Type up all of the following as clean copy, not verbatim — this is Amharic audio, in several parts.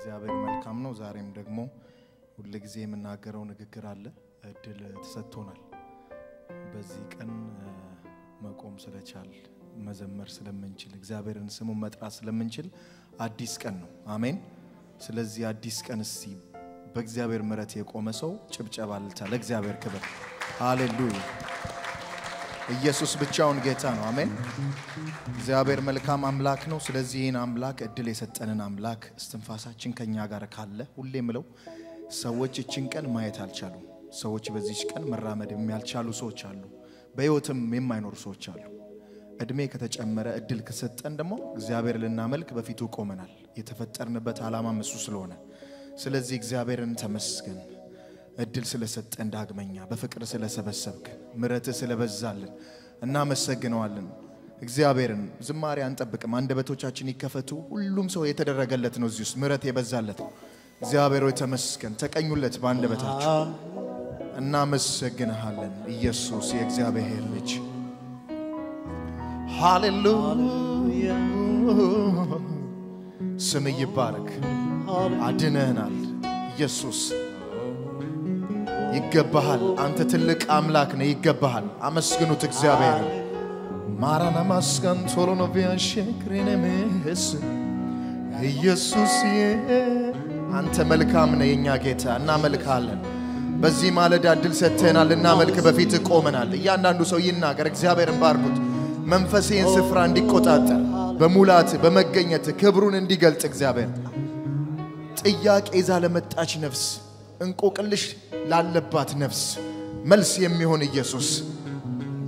እግዚአብሔር መልካም ነው ዛሬም ደግሞ ሁሉ ጊዜ የምናገረው ንግግር አለ እድል ተሰጥቶናል በዚህ ቀን መቆም ስለቻል መዘመር ስለምንችል እግዚአብሔርን ስሙን መጥራት ስለምንችል አዲስ ቀን ነው አሜን ስለዚህ አዲስ ቀን እስቲ በእግዚአብሔር ምሕረት የቆመ ሰው ጭብጨባ አልታ ለእግዚአብሔር ክብር ሃሌሉያ ኢየሱስ ብቻውን ጌታ ነው አሜን እግዚአብሔር መልካም አምላክ ነው ስለዚህ ይሄን አምላክ እድል የሰጠንን አምላክ እስትንፋሳችን ከኛ ጋር ካለ ሁሌ ምለው ሰዎች እቺን ቀን ማየት አልቻሉ ሰዎች በዚህ ቀን መራመድ የሚያልቻሉ ሰዎች አሉ በህይወትም የማይኖር ሰዎች አሉ እድሜ ከተጨመረ እድል ከሰጠን ደግሞ እግዚአብሔር ለናመልክ በፊቱ ቆመናል የተፈጠርንበት ዓላማ እሱ ስለሆነ ስለዚህ እግዚአብሔርን ተመስገን እድል ስለሰጠን ዳግመኛ በፍቅር ስለሰበሰብክ ምሕረት ስለበዛልን እና መሰግነዋለን እግዚአብሔርን ዝማሬ አንጠብቅም አንደበቶቻችን ይከፈቱ ሁሉም ሰው የተደረገለት ነው እዚህ ምሕረት የበዛለት እግዚአብሔር ሆይ ተመስገን ተቀኙለት በአንደበታችሁ እና መሰግነሃለን ኢየሱስ የእግዚአብሔር ልጅ ሃሌሉያ ስም ይባረክ አድነናል ኢየሱስ ይገባሃል አንተ ትልቅ አምላክ ነህ ይገባሃል አመስግኑት እግዚአብሔር ማራና ማስከን ቶሎኖ ቢያሽክሪነምስ ኢየሱስ አንተ መልካም ነህ የኛ ጌታ እናመልካለን በዚህ ማለዳ ድል ሰጥተናልና መልክ በፊት ቆመናል እያንዳንዱ ሰው ይናገር እግዚአብሔርን ባርኩት መንፈሴን ስፍራ እንዲቆጣጠር በሙላት በመገኘት ክብሩን እንዲገልጥ እግዚአብሔር ጥያቄ ይዛ ለመጣች ነፍስ እንቆቅልሽ ላለባት ነፍስ መልስ የሚሆን ኢየሱስ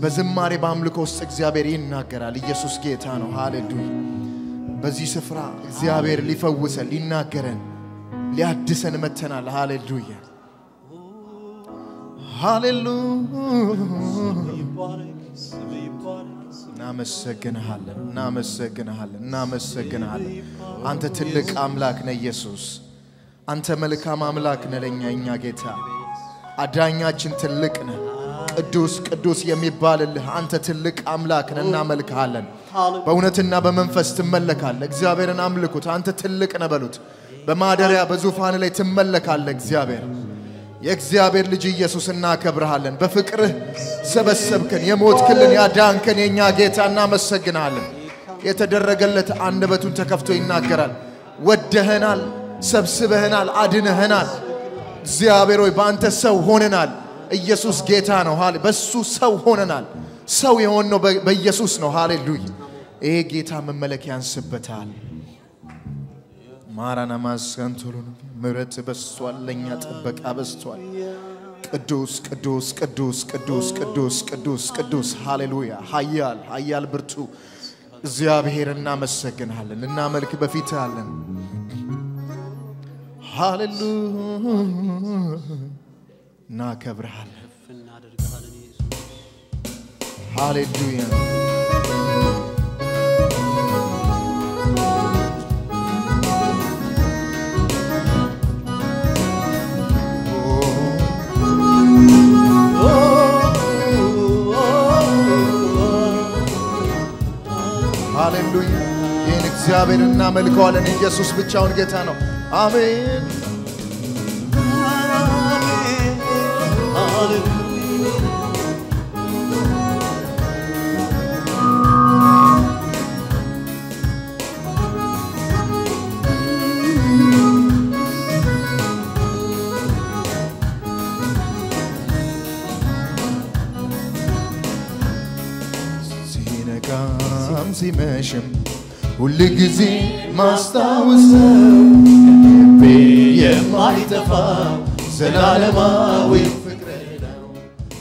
በዝማሬ በአምልኮ ውስጥ እግዚአብሔር ይናገራል ኢየሱስ ጌታ ነው ሃሌሉያ በዚህ ስፍራ እግዚአብሔር ሊፈውሰን ሊናገረን ሊያድሰን መተናል ሃሌሉያ እናመሰግንሃለን አንተ ትልቅ አምላክ ነህ ኢየሱስ አንተ መልካም አምላክ ነህ ለኛ ጌታ አዳኛችን ትልቅ ነህ ቅዱስ የሚባልልህ አንተ ትልቅ አምላክ ነህ እናመልክሃለን በእውነትና በመንፈስ ትመለካለህ እግዚአብሔርን አምልኩት አንተ ትልቅ ነህ በሉት በማደሪያ በዙፋን ላይ ትመለካለህ እግዚአብሔር የእግዚአብሔር ልጅ ኢየሱስ እናከብርሃለን በፍቅርህ ሰበሰብከን የሞትክልን ያዳንከን የኛ ጌታ እናመሰግናለን የተደረገለት አንደበቱን ተከፍቶ ይናገራል ወደህናል ሰብስበህናል አድነህናል እግዚአብሔር ሆይ በአንተ ሰው ሆነናል ኢየሱስ ጌታ ነው ሃሌ በሱ ሰው ሆነናል ሰው የሆነው በኢየሱስ ነው ሃሌሉያ ይሄ ጌታ መመለክ ያንስበታል ማራና ማስከንቶሎ ምሕረት በስቷል ለኛ ጥበቃ በስቷል ቅዱስ ሃሌሉያ ኃያል ብርቱ እግዚአብሔር እናመሰግናለን እናመልክ በፊት አለን ሃሌሉያ ናከብርሃለን ሃሌሉያ ሃሌሉያ ይህን እግዚአብሔር እናመልከዋለን ኢየሱስ ብቻውን ጌታ ነው አሜን ሲነጋም ሲመሽም ሁሉ ጊዜ ማስታወሰው ልቤ የማይጠፋው ዘላለማዊ ፍቅር ነው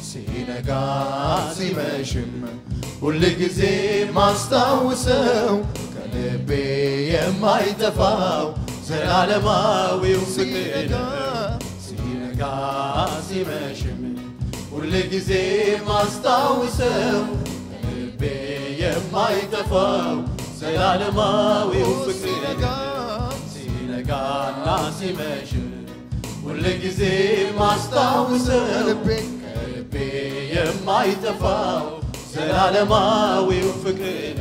ሲነጋ ሲመሽም ሁሉ ጊዜ ማስታወሰው ልቤ የማይጠፋው ዘላለማዊ ፍቅር ነው ሲነጋ ሲመሽም ሁሉ ጊዜ ማስታወሰው ልቤ የማይጠፋው ዘላለማዊው ፍቅር ሲነጋና ሲመሽም ሁሉ ጊዜ ማስታወሰው ልቤ የማይጠፋው ዘላለማዊው ፍቅር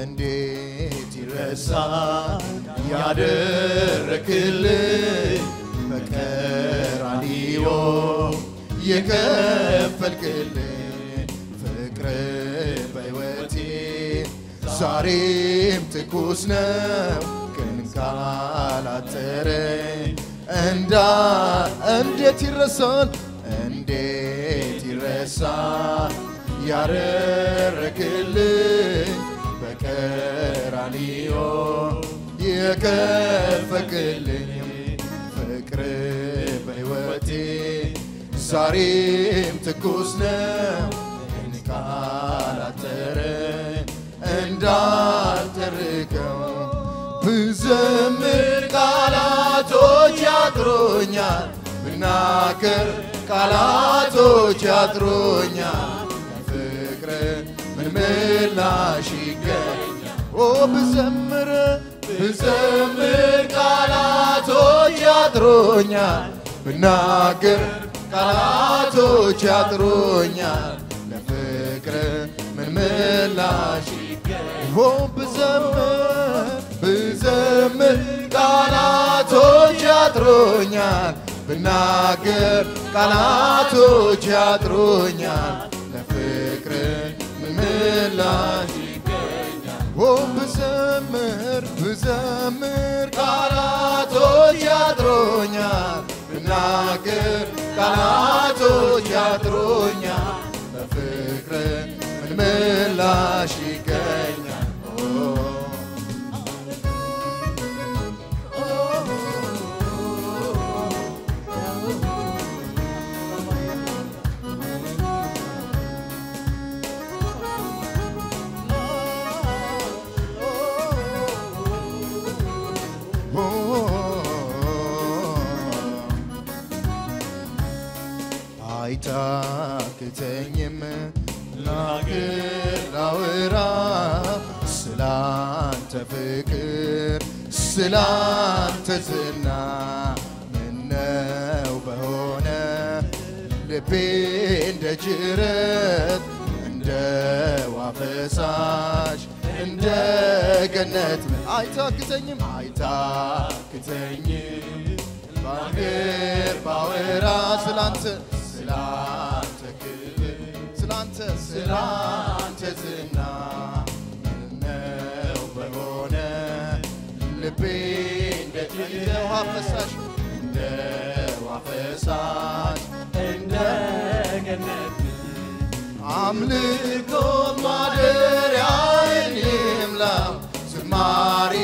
እንዴት ይረሳል ያደረክልኝ በቀራንዮ የከፈልክልኝ ፍቅር በሕይወቴ ዛሬም ትኩስ ነው ግን ካላጠረኝ እንዴት ይረሳል ያደረክልኝ በቀራንዮ የከፈልክልኝ ፍቅር በሕይወቴ ዛሬም ትኩስ ነው ግን ካላጠረኝ እንዳልተርከው ብዘምር ቃላቶች ያጥሩኛል ብናገር ቃላቶች ያጥሩኛል ፍቅር ምን ምላሽ ይገኛል ብዘምር ቃላቶች ያጥሩኛል ብናገር ቃላቶች ያጥሩኛል ለፍቅር ምን ምላሽ ብዘምር ቃላቶች ያጥሩኛል ብናገር ቃላቶች ያጥሩኛል ለፍቅር ምን ምላሽ ብዘምር ቃላቶች ያጥሩኛል ብናገር ቃላቶች ያጥሩኛል ለፍቅር ምን ምላሽ ይገኛል አይታክተኝም ላውራ ስላንተ ፍቅር ስላንተ ዝና ምነው በሆነ ልቤ እንደ ጅረት እንደ ውሃ ፈሳሽ እንደ ገነት አይታክተኝም ባገር ባወራ ስላንተ ክብር ስላንተ ዝና ምነው በሆነ ልቤ እንደ ውሃ ፈሳሽ እንደ ገነት አምልኮ ማደሪያዬን ይምላው ዝማሬ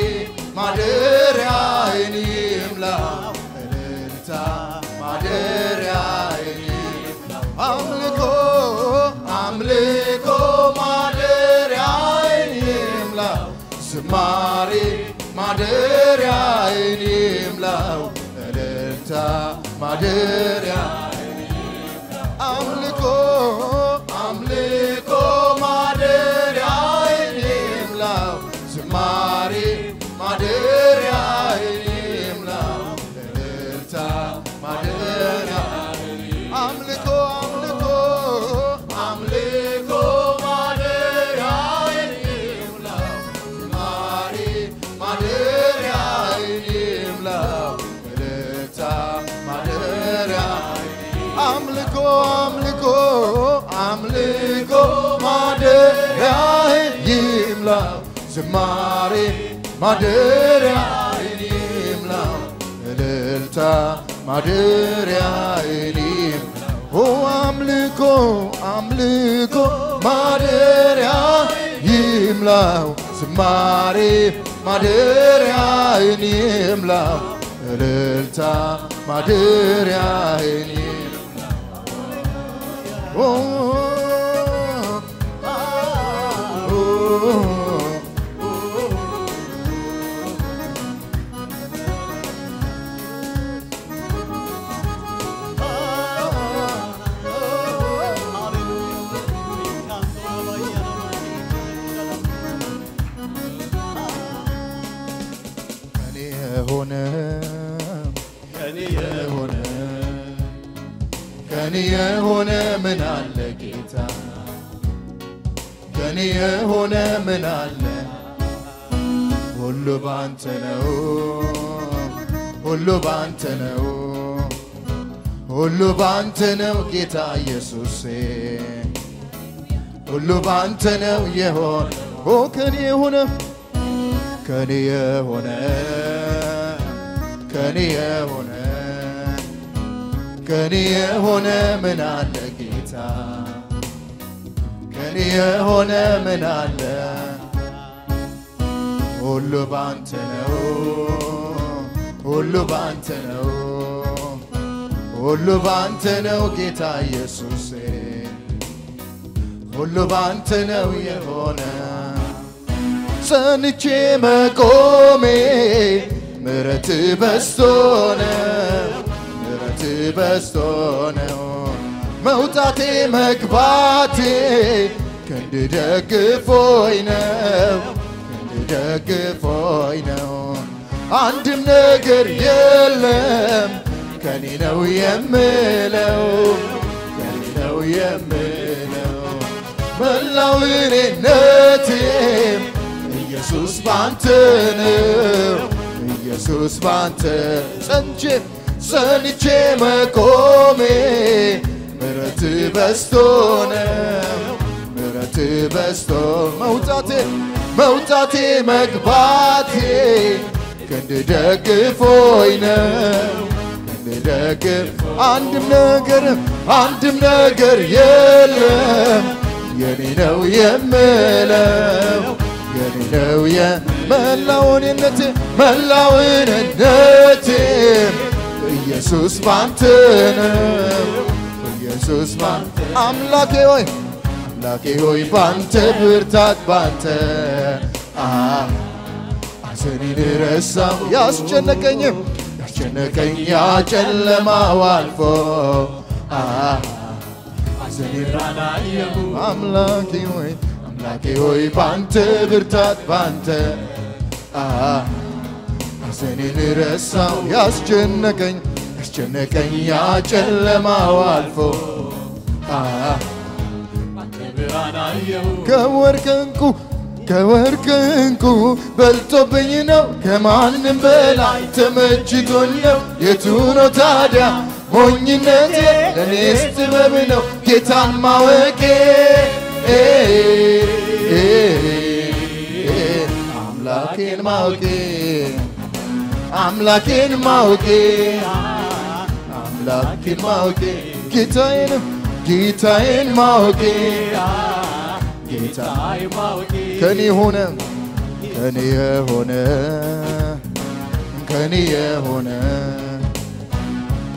ማደሪያዬን ይምላው እልልታ ማደሪያዬን ይምላው አምልኮ ማደሪያዬን ይምላው ዝማሬ ማደሪያዬን ይምላው እልልታ ማደሪያዬን ይምላው አምልኮ ማደሪያዬን ይምላው ዝማሬ ማደሪያዬን ይምላው እልልታ ማደሪያዬን አምልኮ ማደሪያዬን ይምላው ዝማሬ ማደሪያዬን ይምላው እልልታ ማደሪያዬን አምልኮ ማደሪያዬን ይምላው ዝማሬ ማደሪያዬን ይምላው እልልታ ማደሪያዬን ይምላው አምልኮ ማደሪያዬን ይምላው ዝማሬ ማደሪያዬን ይምላው እልልታ ማደሪያዬን ከኔ የሆነ ምን አለ ጌታ ከኔ የሆነ ምን አለ ሁሉ ባንተ ነው ሁሉ ባንተ ነው ሁሉ ባንተ ነው ጌታ ኢየሱስ ሁሉ ባንተ ነው የሆነ ከኔ የሆነ ከኔ የሆነ ከኔ የሆነ ከኔ የሆነ ምን አለ ጌታ ከኔ የሆነ ምን አለ ሁሉ ባንተ ነው ሁሉ ባንተ ነው ሁሉ ባንተ ነው ጌታ ኢየሱስ ሁሉ ባንተ ነው የሆነ ጸንቼ መቆሜ ምሕረት በዝቶ ነው ምሕረት በዝቶ ነው መውጣቴ መግባቴ ክንድ ደግፎኝ ነው ክንድ ደግፎኝ ነው አንድም ነገር የለም ከኔ ነው የምለው ከኔ ነው የምለው መላው እኔነቴም ኢየሱስ ባንተ ነው ኢየሱስ ባንተ ጸንቼ መቆሜ ምሕረት በዝቶ ነው ምሕረት በዝቶ መውጣቴ መግባቴ ክንድ ደግፎኝ ነው ክንድ ደግፍ አንድም ነገር የለም የኔ ነው የምለው የኔ ነው የመላውንነቴ ኢየሱስ ባንተ ነው ኢየሱስ ባንተ አምላኬ ሆይ ባንተ ብርታት ባንተ አዘኔን ረሳው ያስጨነቀኝ ጨለማው አልፎ አዘኔን ራዳየሁ አምላኬ ሆይ ባንተ ብርታት ባንተ አዘኔን ረሳው ያስጨነቀኝ ጨለማው አልፎ ከወርቅ እንቁ በልጦብኝ ነው ከማንም በላይ ተመችቶኝ ነው የቱ ነው ታዲያ ሞኝነቴ ለኔስ ጥበብ ነው ጌታን ማወቄ አምላኬን ማወቄ ጌታዬን ማወቄ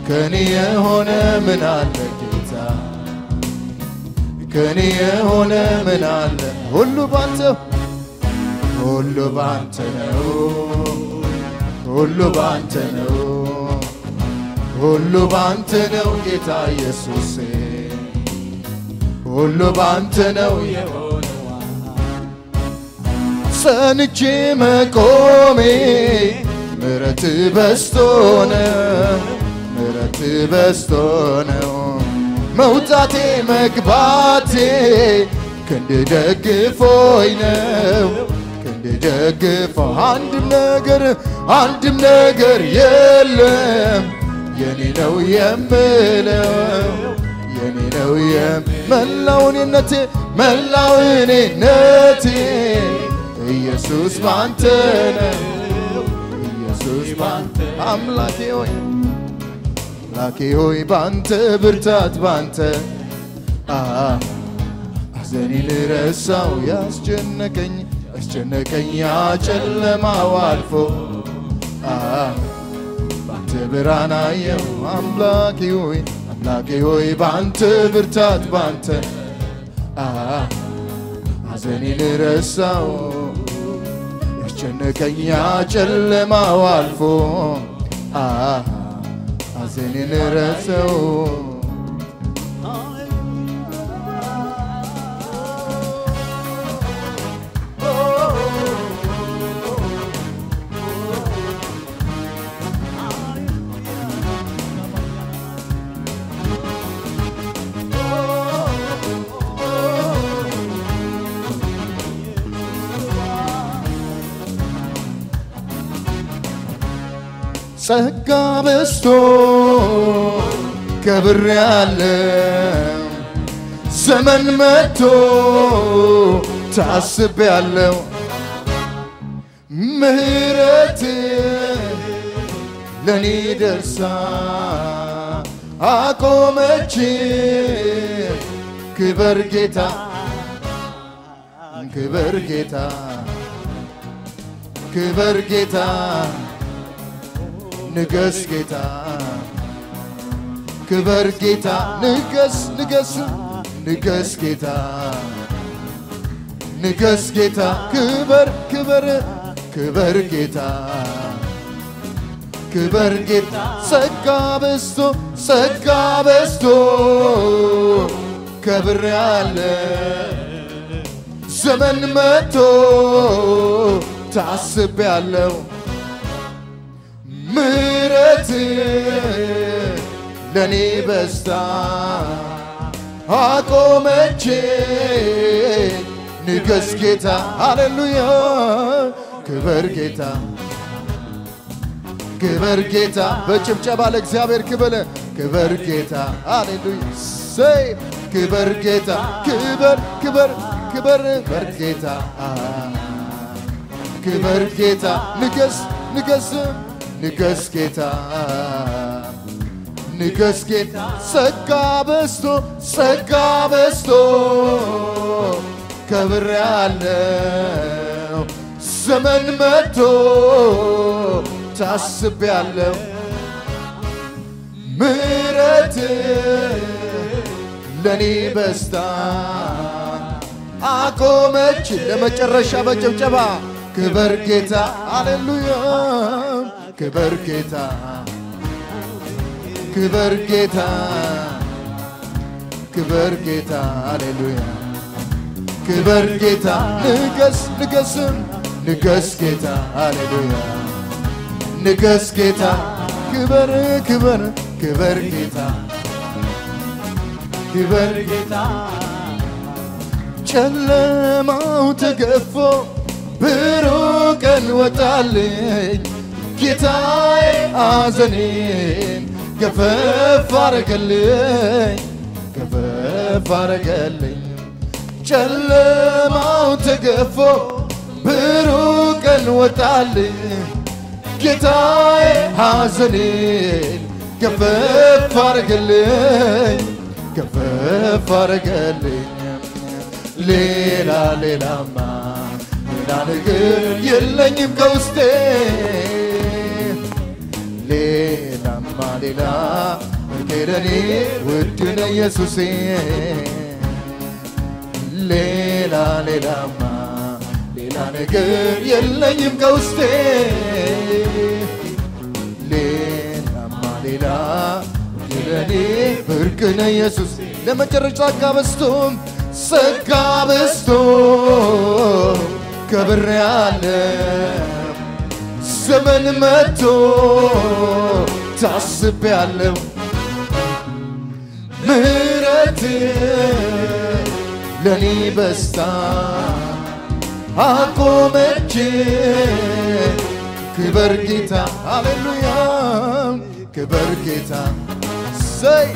ከኔ የሆነ ምን አለ ጌታ ከኔ የሆነ ምን አለ ሁሉ ባንተ ነው ሁሉ ባንተ ነው ጌታ ኢየሱስ ሁሉ ባንተ ነው ጸንቼ መቆሜ ምሕረት በዝቶ ነው መውጣቴ መግባቴ ክንድ ደግፎኝ ነው ክንድ ደግፎ አንድም ነገር የለም የኔ ነው የምለው የኔ ነው መላው እኔነቴ ኢየሱስ ባንተ ነው ኢየሱስ ባንተ አምላኬ ሆይ ባንተ ብርታት ባንተ አዘኔን ረሳው ያስጨነቀኝ ጨለማው አልፎ ባንተ ብርሃን አየሁ አምላኬ ሆይ ባንተ ብርታት ባንተ አዘኔን ረሳው ያስጨነቀኝ ጨለማው አልፎ አዘኔን ረሳው ጸጋ በስቶ ከብሬያለሁ ዘመን መጥቶ ታስቤያለሁ ምህረት ለኔ ደርሳ አቆመች ክብር ጌታ ክብር ጌታ ክብር ጌታ ንገስ ጌታ ክብር ጌታ ንገስ ንገስ ንገስ ጌታ ንገስ ጌታ ክብር ክብር ክብር ጌታ ክብር ጌታ ጸጋ በስቶ ከብሬያለሁ ዘመን መጥቶ ታስቤያለሁ ምህረት ለኔ በስታ አቆመች ንገስ ጌታ ሃሌሉያ ክብር ጌታ ክብር ጌታ በጭብጨባ ለእግዚአብሔር ክብር ጌታ ሃሌሉያ ሰይ ክብር ጌታ ክብር ክብር ክብር ጌታ ክብር ጌታ ንገስ ንገስ ንገስ ጌታ ንገስ ጌታ ጸጋ በስቶ ከብሬያለሁ ዘመን መጥቶ ታስቤያለሁ ምህረት ለኔ በስታ አቆመች ለመጨረሻ በጭብጨባ ክብር ጌታ ሃሌሉያ ክብር ጌታ ክብር ጌታ ክብር ጌታ ሃሌሉያ ክብር ጌታ ንገስ ንገስ ንገስ ጌታ ሃሌሉያ ንገስ ጌታ ክብር ክብር ክብር ጌታ ክብር ጌታ ጨለማው ተገፎ ብሩህ ቀን ወጣልኝ ጌታዬ ሐዘኔን ገፈፍ አረገልኝ ጨለማው ተገፎ ብሩህ ቀን ወጣልኝ ጌታዬ ሐዘኔን ገፈፍ አረገልኝ ሌላማ ሌላ ነገር የለኝም ከውስጤ ሌላማ ሌላ ለኔ ውድ ነው ኢየሱሴ ሌላማ ሌላ ነገር የለኝም ከውስጤ ሌላማ ሌላ ለኔ ብርቅ ነው ኢየሱስ ለመጨረሻ ጸጋ በስቶ ከብሬያለሁ ዘመን መጥቶ ታስቤያለሁ ምህረት ለኔ በስታ አቆመች ክብር ጌታ ሃሌሉያ ክብር ጌታ ሰይ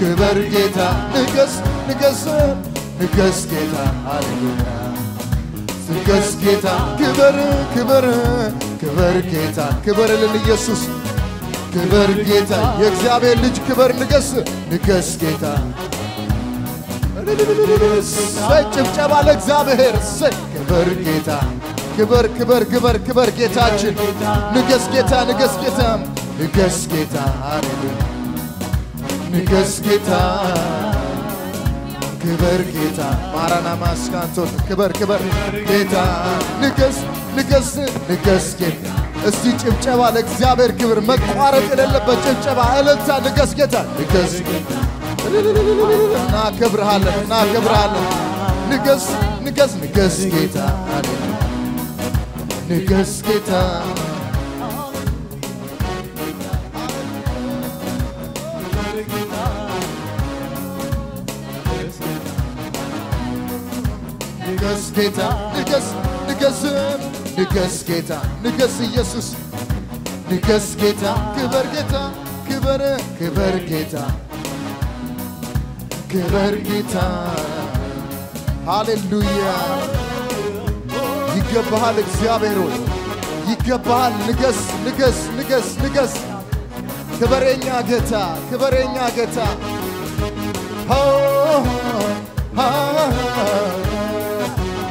ክብር ጌታ ንገስ ንገስ ንገስ ጌታ ሃሌሉያ ንገስ ጌታ ክብር ክብር ክብር ጌታ ክብር ለኢየሱስ ክብር ጌታ የእግዚአብሔር ልጅ ክብር ንገስ ንገስ ጌታ ጭብጨባ ለእግዚአብሔር ክብር ጌታ ክብር ክብር ክብር ክብር ጌታችን ንገስ ጌታ ንገስ ጌታ ንገስ ጌታ ሃሌሉያ ንገስ ጌታ ክብር ጌታ ማራና ማስካንቶን ክብር ክብር ጌታ ንገስ ንገስ ንገስ ጌታ እስቲ ጭብጨባ ለእግዚአብሔር ክብር መቋረጥ የሌለበት ጭብጨባ እልልታ ንገስ ጌታ ንገስ እናከብርሃለን ንገስ ንገስ ንገስ ጌታ ንገስ ጌታ ንገስ ጌታ ንገስ ንገስ ንገስ ጌታ ንገስ ኢየሱስ ንገስ ጌታ ክበር ጌታ ክበር ክበር ጌታ ክበር ጌታ ሃሌሉያ ይገባሃል እግዚአብሔር ሆይ ይገባሃል ንገስ ንገስ ንገስ ንገስ ክበረኛ ጌታ ክበረኛ ጌታ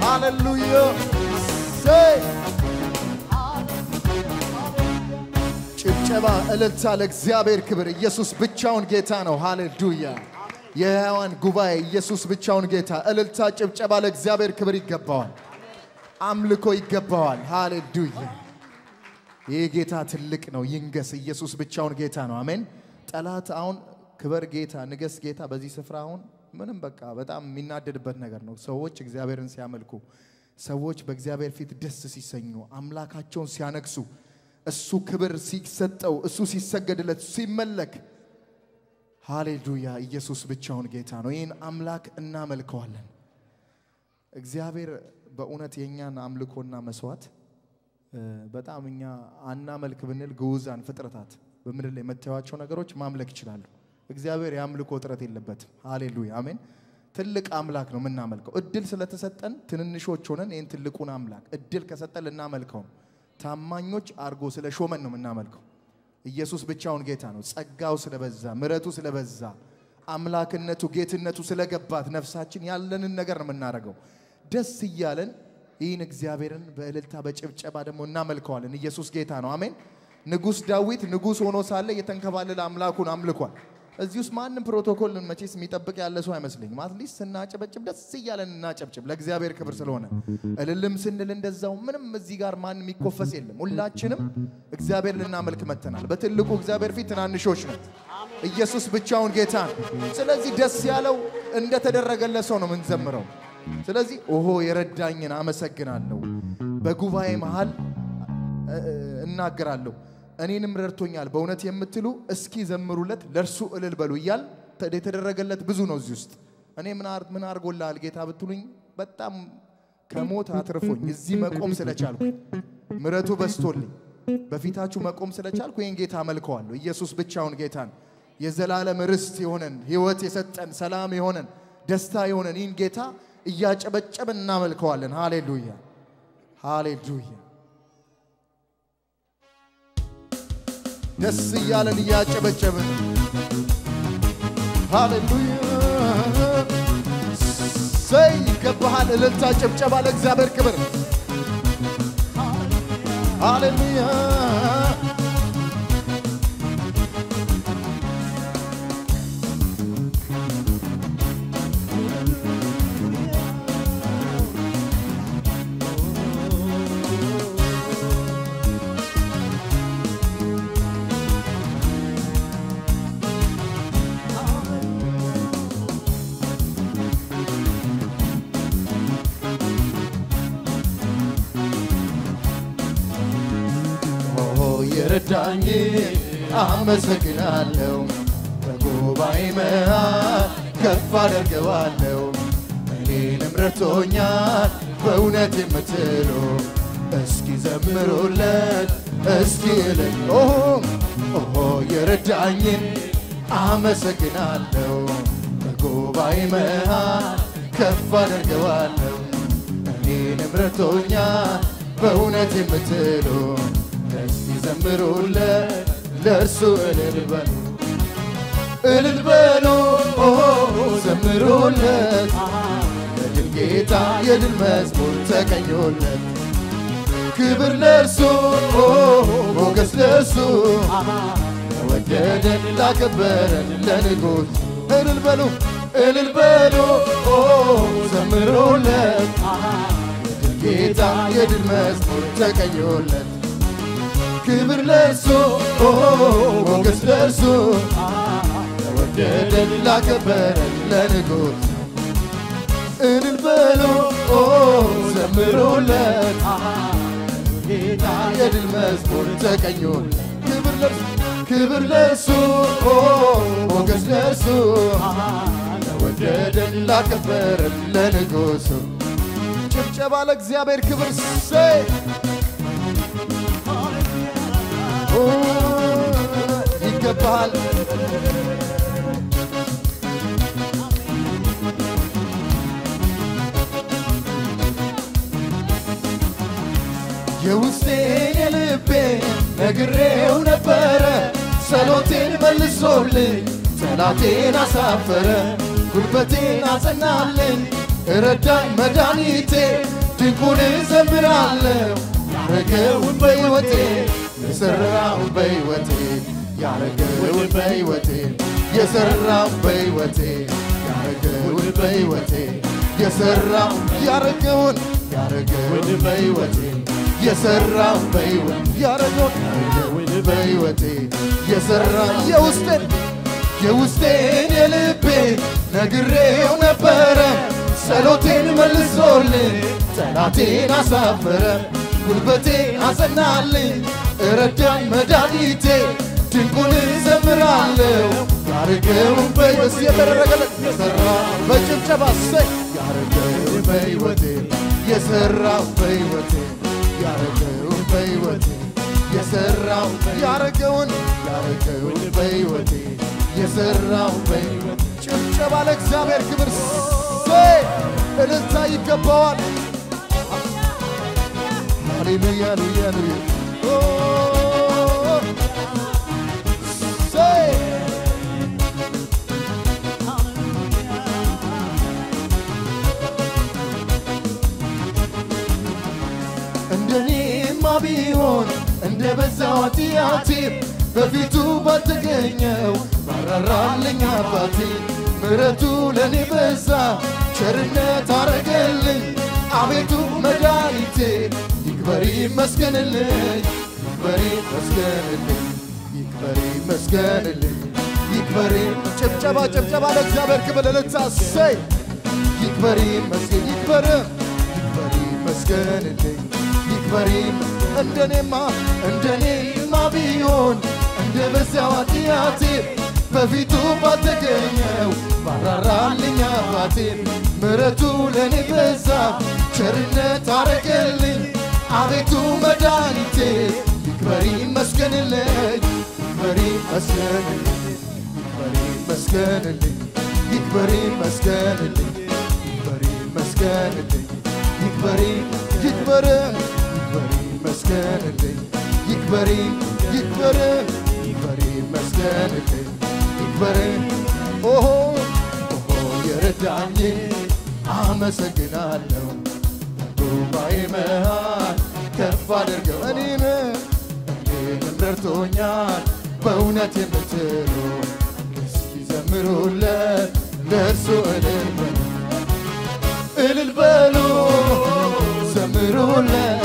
ሃሌሉያ ጭብጨባ እልልታ ለእግዚአብሔር ክብር ኢየሱስ ብቻውን ጌታ ነው ሃሌሉያ የሕያዋን ጉባኤ ኢየሱስ ብቻውን ጌታ እልልታ ጭብጨባ ለእግዚአብሔር ክብር ይገባዋል አምልኮ ይገባዋል ሃሌሉያ ይህ ጌታ ትልቅ ነው ይንገስ ኢየሱስ ብቻውን ጌታ ነው አሜን ጠላት አሁን ክብር ጌታ ንገስ ጌታ በዚህ ስፍራ አሁን ምንም በቃ በጣም የሚናደድበት ነገር ነው ሰዎች እግዚአብሔርን ሲያመልኩ ሰዎች በእግዚአብሔር ፊት ደስ ሲሰኙ አምላካቸውን ሲያነግሱ እሱ ክብር ሲሰጠው እሱ ሲሰገድለት ሲመለክ ሃሌሉያ ኢየሱስ ብቻውን ጌታ ነው ይህን አምላክ እናመልከዋለን እግዚአብሔር በእውነት የኛን አምልኮና መስዋዕት በጣም እኛ አናመልክ ብንል ግዑዛን ፍጥረታት በምድር ላይ መተዋቸው ነገሮች ማምለክ ይችላሉ እግዚአብሔር ያምልኮ ጥረት የለበትም ሃሌሉያ አሜን ትልቅ አምላክ ነው ምናመልከው እድል ስለተሰጠን ትንንሾች ሆነን ይህን ትልቁን አምላክ እድል ከሰጠን ልናመልከው ታማኞች አርጎ ስለሾመን ነው ምናመልከው ኢየሱስ ብቻውን ጌታ ነው ጸጋው ስለበዛ ምሕረቱ ስለበዛ አምላክነቱ ጌትነቱ ስለገባት ነፍሳችን ያለንን ነገር ነው ምናረጋው ደስ ይያለን ይህን እግዚአብሔርን በእልልታ በጭብጨባ ደግሞ እናመልከዋለን ኢየሱስ ጌታ ነው አሜን ንጉስ ዳዊት ንጉስ ሆኖ ሳለ የተንከባለለ አምላኩን አምልኳል እዚሁስ ማንንም ፕሮቶኮል መቼስ የሚጠብቅ ያለ ሰው አይመስልኝም አትሊስት እናጨበጭብ ደስ ይያለን እናጨብጭብ ለእግዚአብሔር ክብር ስለሆነ እልልም ስንል እንደዛው ምንም እዚህ ጋር ማንንም ይኮፈስ የለም ሁላችንም እግዚአብሔር ልናመልክ መተናል በትልቁ እግዚአብሔር ፊት ትናንሾች ነን ኢየሱስ ብቻውን ጌታ ነው ስለዚህ ደስ ያለው እንደተደረገለት ሰው ነው ምንዘምረው ስለዚህ ኦሆ የረዳኝን አመሰግናለሁ በጉባኤ መሃል እናገራለሁ እኔንም ረድቶኛል በእውነት የምትሉ እስኪ ዘምሩለት ለርሱ እልል በሉ ይያል የተደረገለት ብዙ ነው እዚህ ውስጥ እኔ ምን አርጎላል ጌታ ብትሉኝ በጣም ከሞት አትርፎኝ እዚህ መቆም ስለቻልኩ ምሕረቱ በስቶልኝ በፊታችሁ መቆም ስለቻልኩ ይሄን ጌታ አመልከዋለሁ ኢየሱስ ብቻውን ጌታ ነው የዘላለም ርስት የሆነን ሕይወት የሰጠን ሰላም የሆነን ደስታ የሆነን ይሄን ጌታ እያጨበጨበን እናመልከዋለን ሃሌሉያ ሃሌሉያ ደስ ይያለን እያጨበጨበን ሃሌሉያ ሰይ ይገባሃል እልልታ ጭብጨባ ለእግዚአብሔር ክብር ሃሌሉያ ረዳኝ አመሰግናለሁ በጉባኤ መሃል ከፍ አደርገዋለሁ እኔንም ረድቶኛል በእውነት የምትሉ እስኪ ዘምሩለት እስኪ እልል ኦሆ የረዳኝን አመሰግናለሁ በጉባኤ መሃል ከፍ አደርገዋለሁ እኔንም ረድቶኛል በእውነት የምትሉ እስኪ ዘምሩለት ለእርሱ እልል በሉ ዘምሩለት ለድል ጌታ የድል መዝሙር ተቀኙለት ክብር ለእርሱ ሞገስ ለእርሱ ለወደደን ላከበረን ለንጉሥ እልል በሉ ዘምሩለት ለድል ጌታ የድል መዝሙር ተቀኙለት ክብር ለእርሱ ሞገስ ለእርሱ ለወደደን ላከበረን ለንጉሥ እልል በሉ ዘምሩለት ጌታ የድል መዝሙር ተቀኙለት ክብር ለእርሱ ሞገስ ለእርሱ ለወደደን ላከበረን ለንጉሥ ጭብጨባ ለእግዚአብሔር ክብር ይገባል የውስጤን የልቤን ነግሬው ነበረ ጸሎቴን መልሶልኝ ጠላቴን አሳፈረ ጉልበቴን አጸናልኝ ረዳኝ መድኃኒቴ ድንቁን እዘምራለሁ ያረገውን በሕይወቴ የሠራውን በሕይወቴ ያረገውን በሕይወቴ የሠራውን በሕይወቴ ያረገውን በሕይወቴ የሠራውን ያረገውን በሕይወቴ የሠራውን በሕይወቴ ያረገውን በሕይወቴ የሠራ የውስጤን የልቤን ነግሬው ነበረ ጸሎቴን መልሶልኝ ጠላቴን አሳፈረ ጉልበቴን አጸናልኝ ረዳኝ መድኃኒቴ ድንቁን እዘምራለሁ ያረገውን በሕይወቴ የተደረገለት የሠራውን በጭብጨባ ሰይ ያረገውን በሕይወቴ የሠራውን በሕይወቴ ያረገውን በሕይወቴ የሠራውን ያረገውን በሕይወቴ የሠራውን በሕይወቴ ጭብጨባ ለእግዚአብሔር ክብር ሰይ እልልታ ይገባዋል ሃሌሉያ ሃሌሉያ ሰይ እንደኔማ ቢሆን እንደ በዛው ኃጢአቴ በፊቱ ባልተገኘው ባራራልኝ አባቴ ምሕረቱ ለኔ በዛ ቸርነት አረገልኝ አቤቱ መድኃኒቴ ይክበር ይመስገንልኝ ይክበር ይመስገንልኝ ይክበር ይመስገንልኝ ይክበር ጭብጨባ ለእግዚአብሔር ክብር እልልታ ሰይ ይክበር ይመስገን ይክበር ይመስገንልኝ ይክበር እንደኔማ ቢሆን እንደ በዛው ኃጢአቴ በፊቱ ባልተገኘው ባራራልኝ አባቴ ምሕረቱ ለኔ በዛ ቸርነት አረገልኝ አቤቱ መድኃኒቴ ይክበር ይመስገንልኝ ይክበር ይመስገንልኝ ይክበር ይመስገንልኝ ይክበር ይመስገንልኝ ይክበር ይመስገንልኝ ይክበር ይመስገንልኝ ይክበር ኦሆ የረዳኝ አመሰግናለሁ ጉባኤ መሃል ከፍ አድርገው እኔንም ረድቶኛል በእውነት የምትሉ እስኪ ዘምሩለት ለእርሱ እልል በሉ ዘምሩለት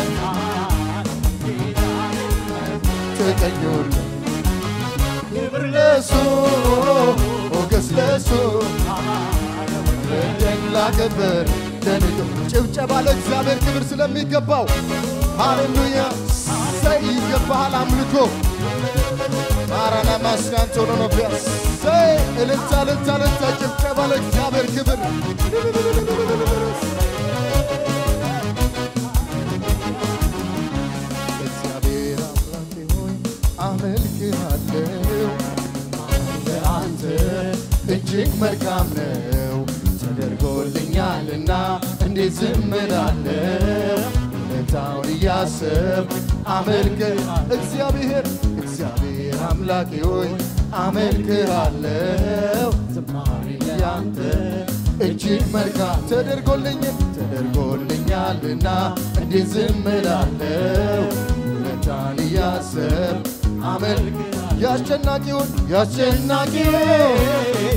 ተቀኙለት ክብር ለእሱ ሞገስ ለእሱ ረዳኝ ላከበር ጭብጨባ ለእግዚአብሔር ክብር ስለሚገባው ሃሌሉያ ሰይ ይገባሃል አምልኮ ማራና ማስካንቶ ነው ቢያስ ሰይ እልልታ ጭብጨባ ለእግዚአብሔር ክብር እግዚአብሔር አምላኬ ሆይ አመልክሃለሁ አንተ እጅግ መልካም ነው ተደርጎልኛልና እንዴት ዝም እላለሁ ውለታውን እያሰብኩ እግዚአብሔር አምላኬ ሆይ አመልክሃለሁ ዝማሬ ያንተ እጅግ መልካም ተደርጎልኛልና እንዴት ዝም እላለሁ ውለታውን እያሰብኩ ያስጨናቂውን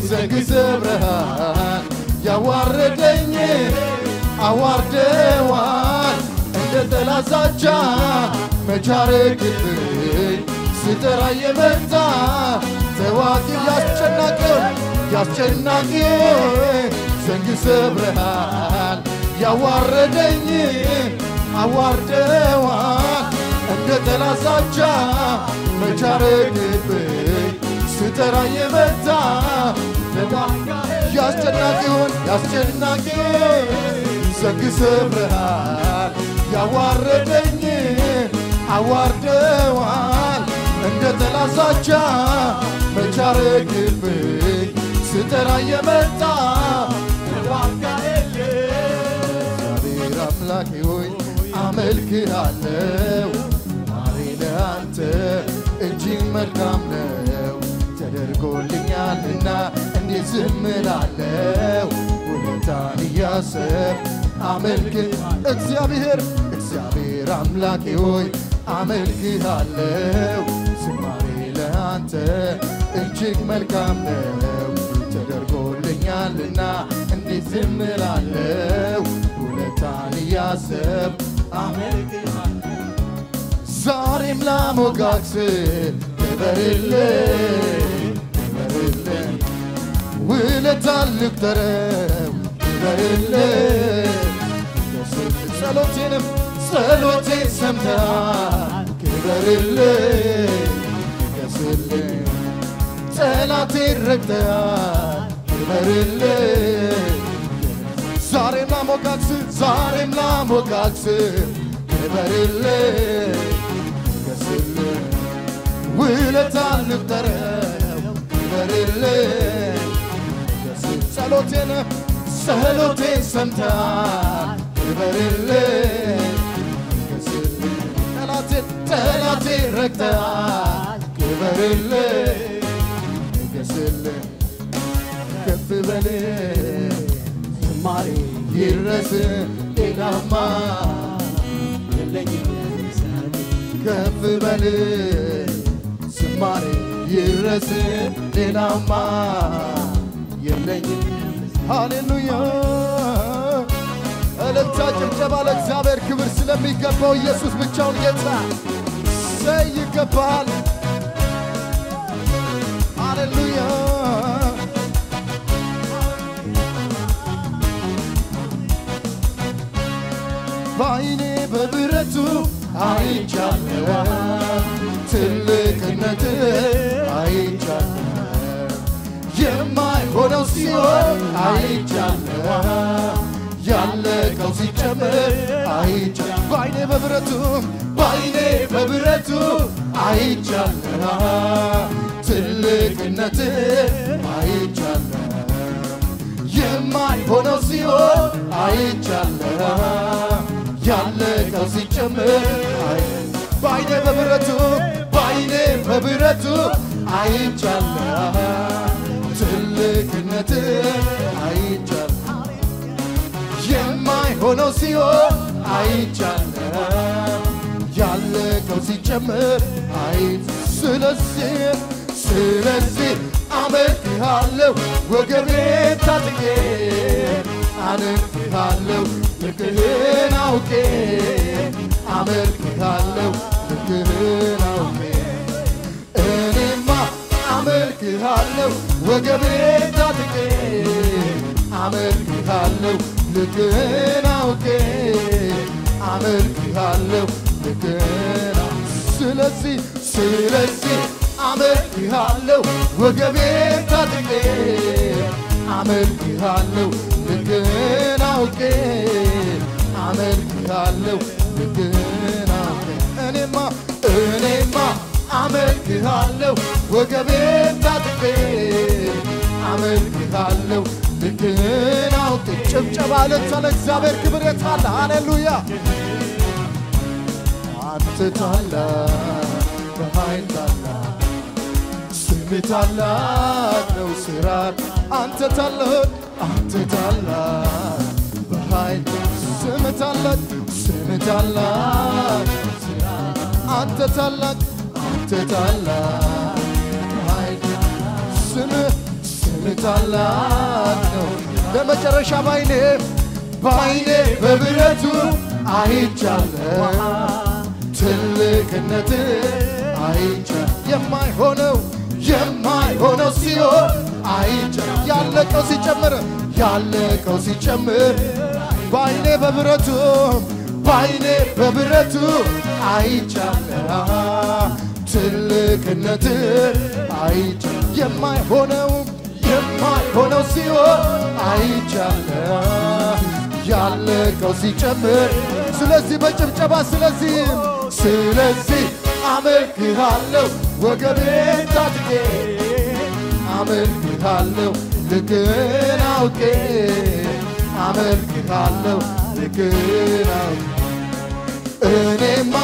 ዘንግ ሰብረሃል ያዋረደኝ አዋርደዋል እንደ ጠላት ዛቻ መቻረክብኝ ስጠራ የመጣ ተዋቂ ያስጨናቂውን ዘንግ ሰብረሃል ያዋረደኝ አዋርደዋል እንደ ጠላት ዛቻ መቻረክብኝ ስጠራ የመጣ ያስጨናቂውን ዘንግ ሰብረሃል ያዋረደኝ አዋርደዋል እንደ ተላዛቻ መቻረክብኝ ስጠራ የመጣ እግዚአብሔር አምላኬ ሆይ አመልክሃለሁ ማሬ ለአንተ እጅግ መልካም ነው ተደርጎልኛልና እንዴት ዝም እላለሁ ውለታን እያሰብ አመልክ እግዚአብሔር አምላኬ ሆይ አመልክሃለሁ ዝማሬ ለአንተ እጅግ መልካም ነው ተደርጎልኛልና እንዴት ዝም እላለሁ ውለታን እያሰብ አመልክሃለሁ ዛሬም ላሞጋግስ ክበርልኝ ውለታን ልቁጠረው ክበርልኝ ጸሎቴን ሰምተሃል ክበርልኝ ገስልኝ ጠላቴን ረግጠሃል ክበርልኝ ዛሬም ላሞጋግስ ክበርልኝ ገስልኝ ውለታን ልቁጠረው ክበርልኝ ጸሎቴን ሰምተሃል ክበርልኝ ጠላቴን ረግጠሃል ክበርልኝ ንገስልኝ ከፍ በል ዝማሬ ይድረስ ሌላማ የለኝም ከፍ በል ዝማሬ ይድረስ ሌላማ የለኝም ሃሌሉያ እልልታ ጭብጨባ ለእግዚአብሔር ክብር ስለሚገባው ኢየሱስ ብቻውን ጌታ ሰይ ይገባል ሃሌሉያ በዓይኔ በብረቱ አይቻለሁ ትልቅነትህ አይቻለሁ የማይሆነው ሲሆን አይቻለሁ ያለቀው ሲጨምር አይቻለሁ በዓይኔ በብረቱ አይቻለሁ ትልቅነትህ አይቻለሁ የማይሆነው ሲሆን አይቻለሁ ያለቀው ሲጨምር በዓይኔ በብረቱ አይቻለሁ ትልቅነትህ አይቻለሁ የማይሆነው ሲሆን አይቻለሁ ያለቀው ሲጨምር ስለዚህ አመልክሃለሁ ወገቤን ታጥቄ አመልክሃለሁ ልክህን አውቄ አመልክሃለሁ ልክህን አውቄ እኔማ አመልክሃለሁ ወገቤን ታጥቄ አመልክሃለሁ ልክህን አውቄ አመልክሃለሁ ልክህን ስለዚህ አመልክሃለሁ ወገቤን ታጥቄ አመልክሃለሁ ልክህን አውቄ አመልክሃለሁ ልክህን አውቄ እኔማ አመልክሃለሁ ወገቤን ታጥቄ አመልክሃለሁ ልክህን አውቄ ጭብጨባ ለእግዚአብሔር ክብር የታለ ሃሌሉያ አንተ ታላቅ በኃይል ታላቅ ስምህ ታላቅ ነው ስራት አንተ ታላቅ በኃይል ስምህ ታላቅ አንተ ታላቅ በኃይል ስምህ ታላቅ ነው ለመጨረሻ በዓይኔ በብረቱ አይቻለሁ ትልቅነትህ አይቻለሁ የማይሆነው ሲሆን አይቻለሁ ያለቀው ሲጨምር በዓይኔ በብረቱ አይቻለሁ ትልቅነትህ አይቻለሁ የማይሆነው ሲሆን አይቻለሁ ያለቀው ሲጨምር ስለዚህ በጭብጨባ ስለዚህ አመልክሃለሁ ወገቤን ታጥቄ አመልክሃለሁ ልክህን አውቄ አመልክሃለሁ ልክህን አውቄ እኔማ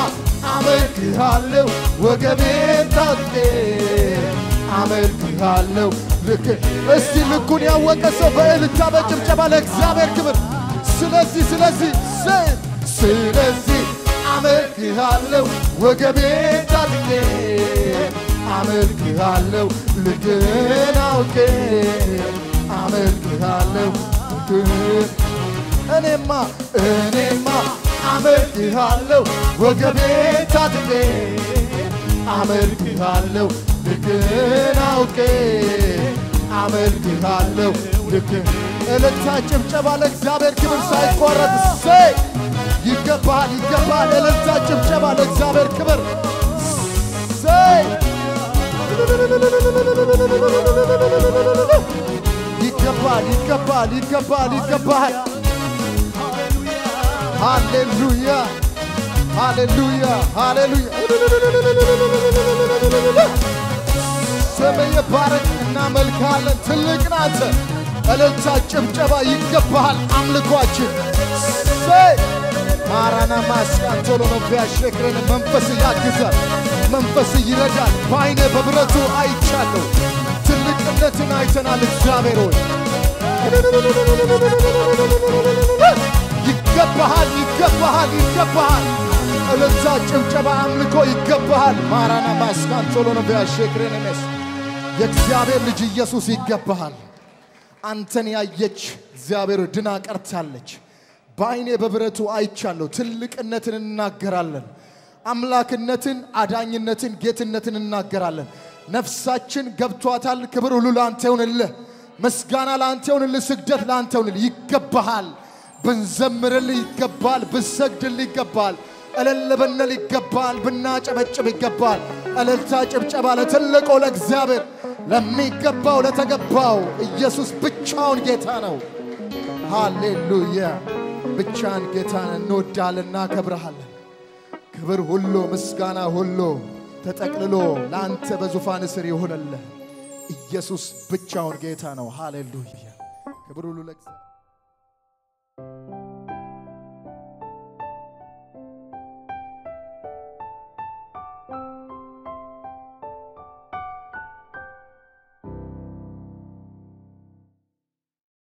አመልክሃለሁ ወገቤን ታጥቄ አመልክሃለሁ ልክ እስቲ ልኩን ያወቀ ሰው በእልልታ በጭብጨባ ለእግዚአብሔር ክብር ስለዚህ አመልክሃለሁ ወገቤን ታጥቄ አመልክሃለሁ ልክህን አውቄ አመልክሃለሁ ልክህን እኔማ አመልክሃለሁ ወገቤን ታጥቄ አመልክሃለሁ ልክህን አውቄ አመልክሃለሁ ልክህን እልልታ ጭብጨባ ለእግዚአብሔር ክብር ሳይቋረጥ ይገባል እልልታ ጭብጨባ ለእግዚአብሔር ክብር ይገባል ሃሌሉያ ስምህ ይባረክ እናመልክሃለን ትልቅ ነህ አንተ እልልታ ጭብጨባ ይገባል አምልኳችን ማራና ማስካንቶሎ ነው ቢያሸክረን መንፈስ ያግዛል መንፈስ ይረዳል በአይኔ በብረቱ አይቻለሁ ትልቅነትን አይተናል እግዚአብሔር ሆይ ይገባሃል እልልታ ጭብጨባ አምልኮ ይገባሃል ማራና ማስካንቶሎ ነው ቢያሸክረን የእግዚአብሔር ልጅ ኢየሱስ ይገባሃል አንተን ያየች እግዚአብሔር ድና ቀርታለች በአይኔ በብረቱ አይቻለሁ ትልቅነትን እናገራለን አምላክነትን አዳኝነትን ጌትነትን እናገራለን ነፍሳችን ገብቷታል ክብር ሁሉ ላንተ ይሁንልህ ምስጋና ላንተ ይሁንልህ ስግደት ላንተ ይሁንልህ ይገባሃል ብንዘምርልህ ይገባል ብንሰግድልህ ይገባል እልል ብንል ይገባል ብናጨበጭብ ይገባል እልልታ ጭብጨባ ለትልቁ ለእግዚአብሔር ለሚገባው ለተገባው ኢየሱስ ብቻውን ጌታ ነው ሃሌሉያ ብቻን ጌታን እንወዳለንና ከብረሃለን ክብር ሁሉ ምስጋና ሁሉ ተጠቅልሎ ላንተ በዙፋን ስር ይሁንልህ ኢየሱስ ብቻውን ጌታ ነው ሃሌሉያ ክብር ሁሉ ለእግዚአብሔር